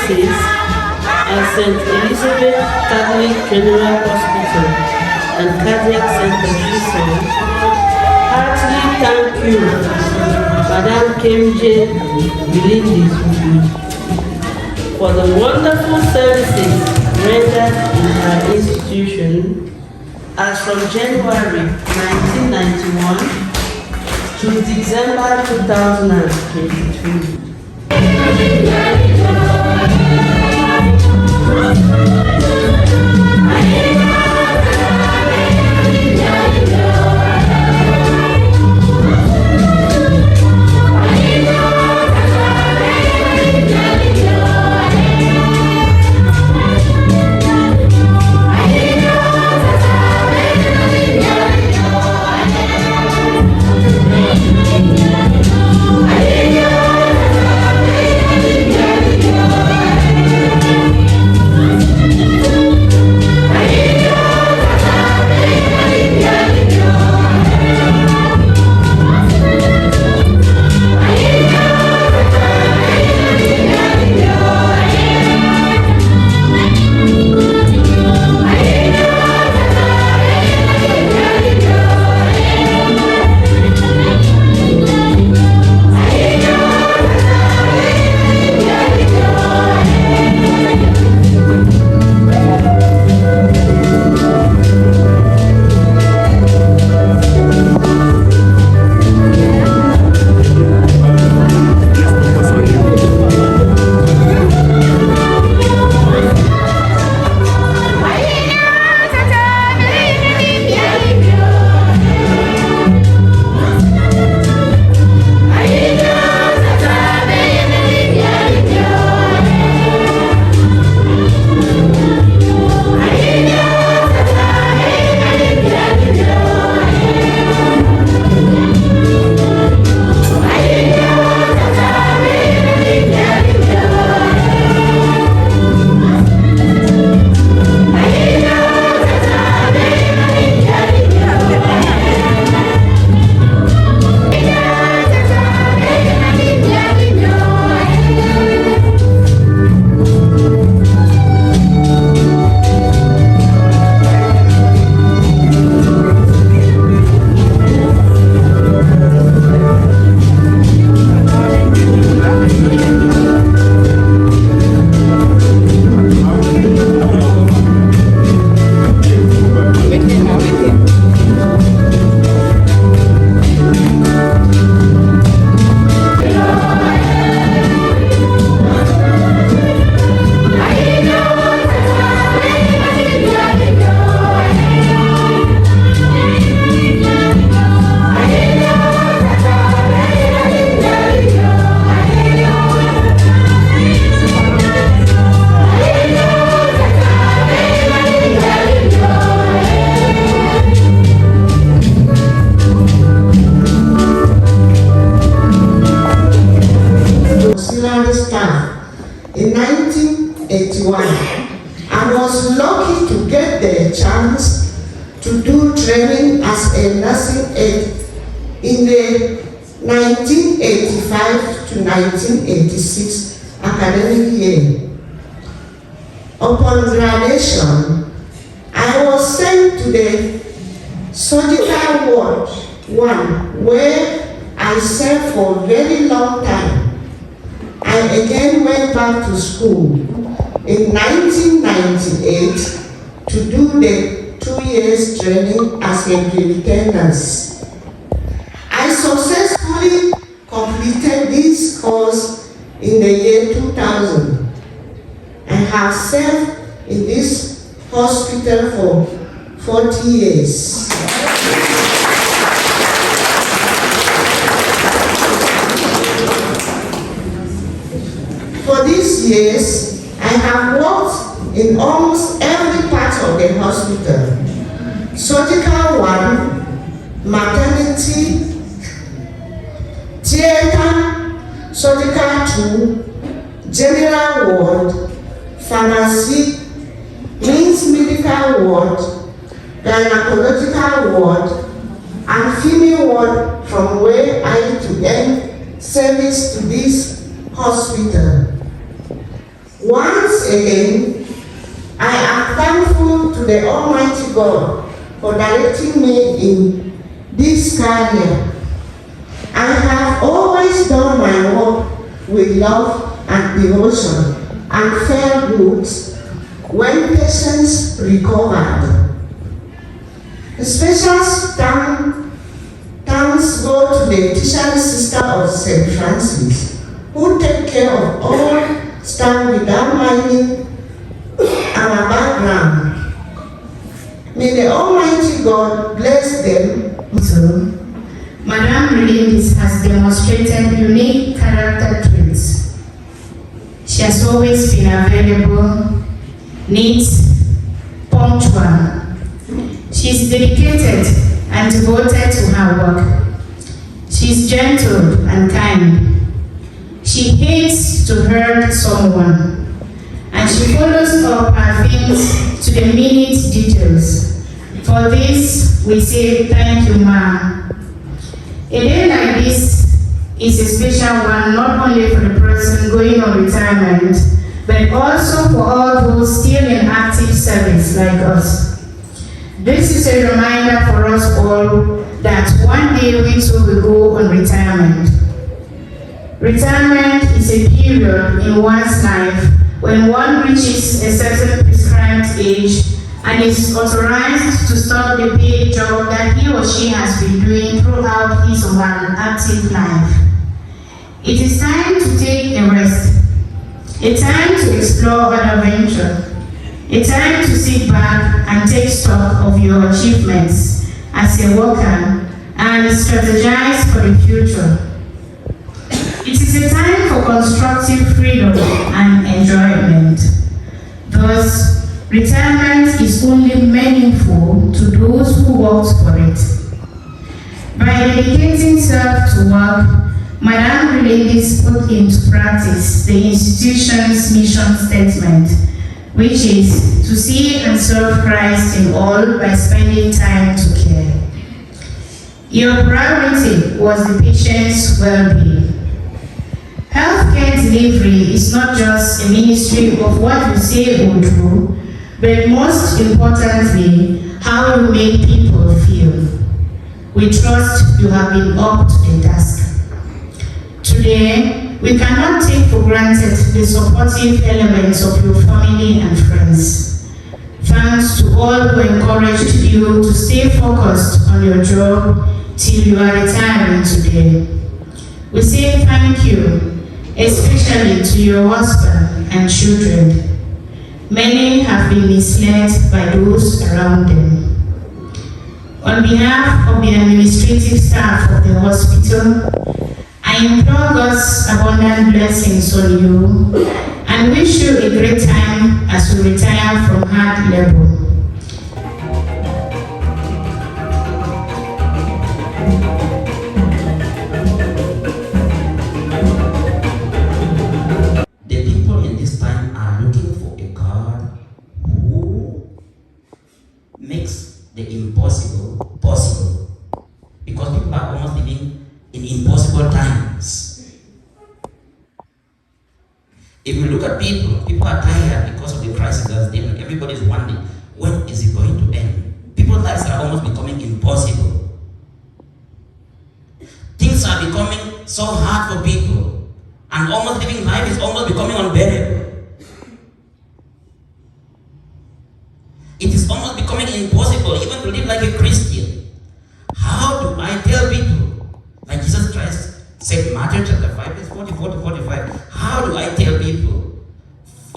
services at St. Elizabeth Catholic General Hospital and Cardiac Center Shisong, heartily thank you, Madam Kemjei for the wonderful services rendered in her institution as from January 1991 to December 2022. In 1981, I was lucky to get the chance to do training as a nursing aide in the 1985 to 1986 academic year. Upon graduation, I was sent to the surgical ward 1, where I served for a very long time. I again went back to school in 1998 to do the 2 years training as a clinical nurse. I successfully completed this course in the year 2000. I have served in this hospital for 40 years. For these years, I have worked in almost every part of the hospital. Surgical ward, maternity, theater, surgical 2, general ward, pharmacy, means medical ward, gynecological ward, and female ward, from where I to end service to this hospital. Once again, I am thankful to the Almighty God for directing me in this career. I have always done my work with love and devotion and felt good when patients recovered. A special thanks go to the teacher sister of St. Francis, who take care of all staff without minding our background. May the Almighty God bless them. So, Madame Relindis has demonstrated unique character traits. She has always been available, neat, punctual. She is dedicated and devoted to her work. She is gentle and kind. She hates to hurt someone, and she follows up her things to the minute details. For this, we say thank you, Ma. A day like this is a special one, not only for the person going on retirement, but also for all those still in active service like us. This is a reminder for us all that one day we too will go on retirement. Retirement is a period in one's life when one reaches a certain prescribed age and is authorized to stop the paid job that he or she has been doing throughout his or her active life. It is time to take a rest, a time to explore other venture, a time to sit back and take stock of your achievements as a worker and strategize for the future. It is a time for constructive freedom and enjoyment. Thus, retirement is only meaningful to those who worked for it. By dedicating self to work, Madame Relindis put into practice the institution's mission statement, which is to see and serve Christ in all by spending time to care. Your priority was the patient's well-being. Healthcare delivery is not just a ministry of what you say or do, but most importantly, how you make people feel. We trust you have been up to the task. Today, we cannot take for granted the supportive elements of your family and friends. Thanks to all who encouraged you to stay focused on your job till you are retiring today. We say thank you, especially to your husband and children. Many have been misled by those around them. On behalf of the administrative staff of the hospital, I implore God's abundant blessings on you and wish you a great time as you retire from hard labor. The people in this time are looking for a God who makes the impossible possible, because people are almost living in impossible times. If you look at people are tired because of the crisis that's there. Everybody's wondering, when is it going to end? People's lives are almost becoming impossible. Things are becoming so hard for people, and almost living life is almost becoming unbearable. It is almost becoming impossible even to live like a Christian. How do I tell people, like Jesus Christ said in Matthew chapter 5, verse 44 to 45, how do I tell people,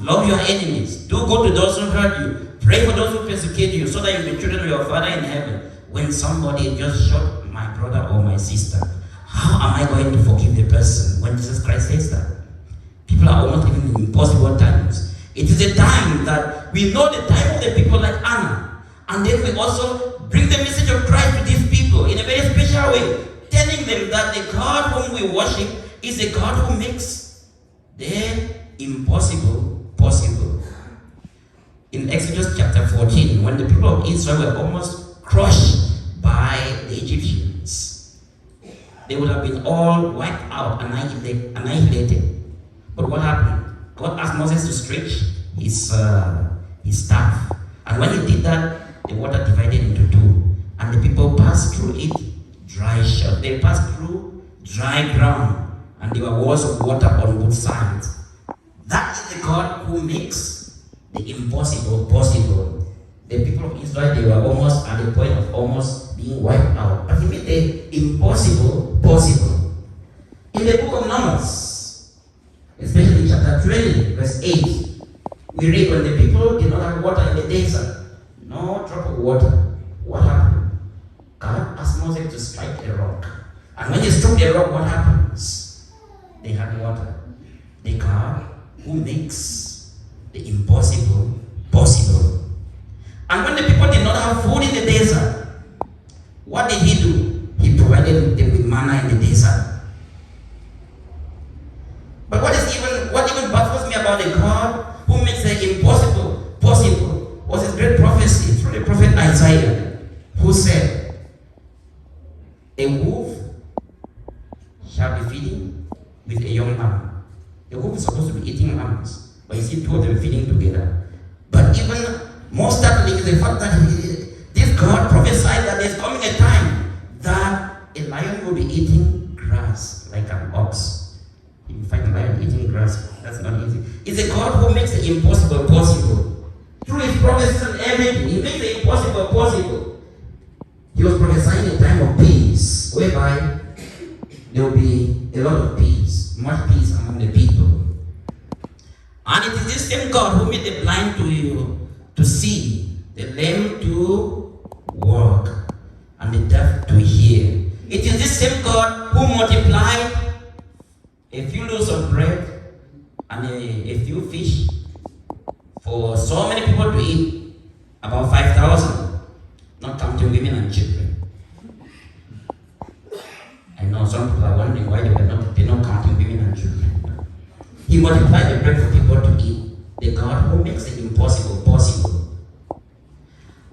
love your enemies, do good to those who hurt you, pray for those who persecute you, so that you be children of your Father in heaven, when somebody just shot my brother or my sister? How am I going to forgive the person when Jesus Christ says that? People are almost living in impossible times. It is a time that we know the time of the people like Anna, and then we also bring the message of Christ to these people in a very special way, telling them that the God whom we worship is a God who makes the impossible possible. In Exodus chapter 14, when the people of Israel were almost crushed by the Egyptians, they would have been all wiped out, annihilated. But what happened? God asked Moses to stretch his staff. And when he did that, the water divided into two. And the people passed through it dry shod. They passed through dry ground. And there were walls of water on both sides. That is the God who makes the impossible possible. The people of Israel, they were almost at the point of almost being wiped out. But he made the impossible possible. In the book of Numbers, especially chapter 20, verse 8, we read when the people did not have water in the desert, no drop of water. What happened? God asked Moses to strike a rock. And when he struck the rock, what happens? They had water. The God who makes the impossible possible. And when the people did not have food in the desert, what did he do? He provided them with manna in the desert. But what even baffles me about the God who makes the impossible possible was his great prophecy through the prophet Isaiah, who said, a wolf shall be feeding with a young lamb. The wolf is supposed to be eating lambs, but you see two of them feeding together. But even more startling is the fact that this God prophesied that there's coming a time that a lion will be eating grass like an ox. You find a lion eating grass, that's not easy. It's a God who makes the impossible possible. Through his promises and everything, he makes the impossible possible. He was prophesying a time of peace, whereby there will be a lot of peace, much peace among the people. And it is this same God who made the blind to see, the lame to walk, and the deaf to hear. It is this same God who multiplied a few loaves of bread and a few fish for so many people to eat, about 5,000, not counting women and children. I know some people are wondering why they're not counting women and children. He multiplied the bread for people to eat. The God who makes the impossible possible.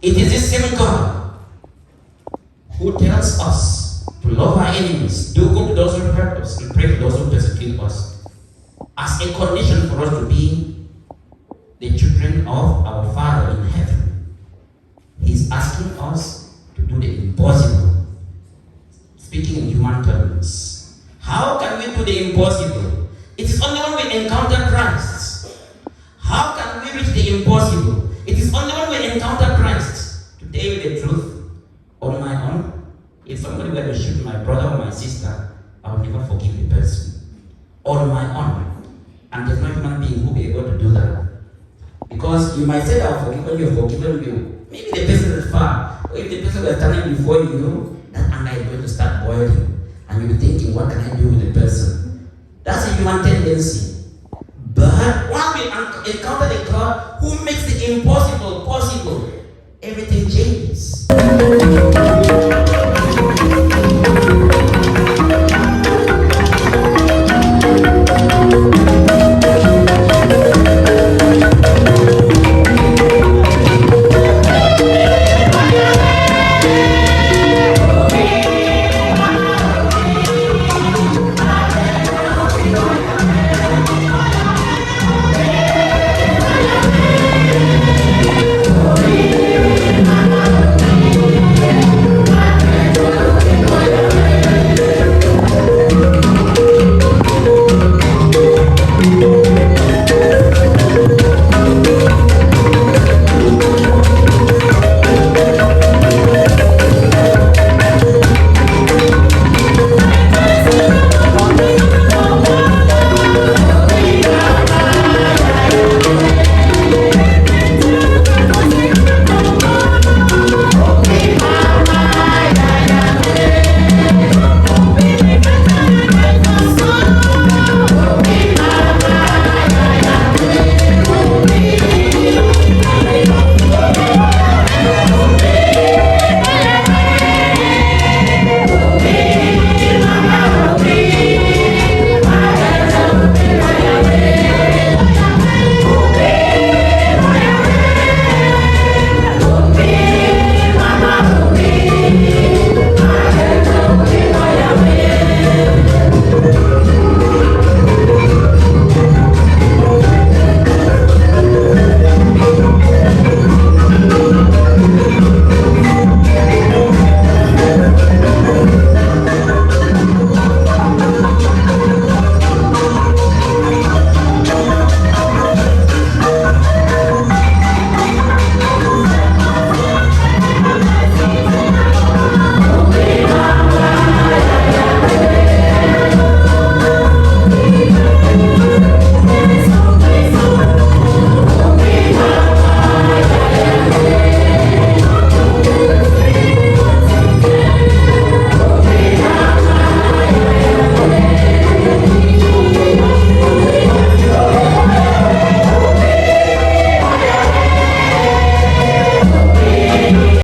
It is this same God who tells us to love our enemies, do good to those who hurt us, and pray for those who persecute us, as a condition for us to be the children of our Father in heaven. He's asking us to do the impossible. Speaking in human terms, how can we do the impossible? It is only when we encounter Christ. How can we reach the impossible? It is only when we encounter Christ. To tell you the truth, on my own, if somebody were to shoot my brother or my sister, I would never forgive the person. On my own. And there's no human being who will be able to do that. Because you might say that I've forgiven you. Maybe the person is far. Or if the person was standing before you, that anger is going to start boiling. And you'll be thinking, what can I do with the person? That's a human tendency. But when we encounter the God who makes the impossible possible, everything changes.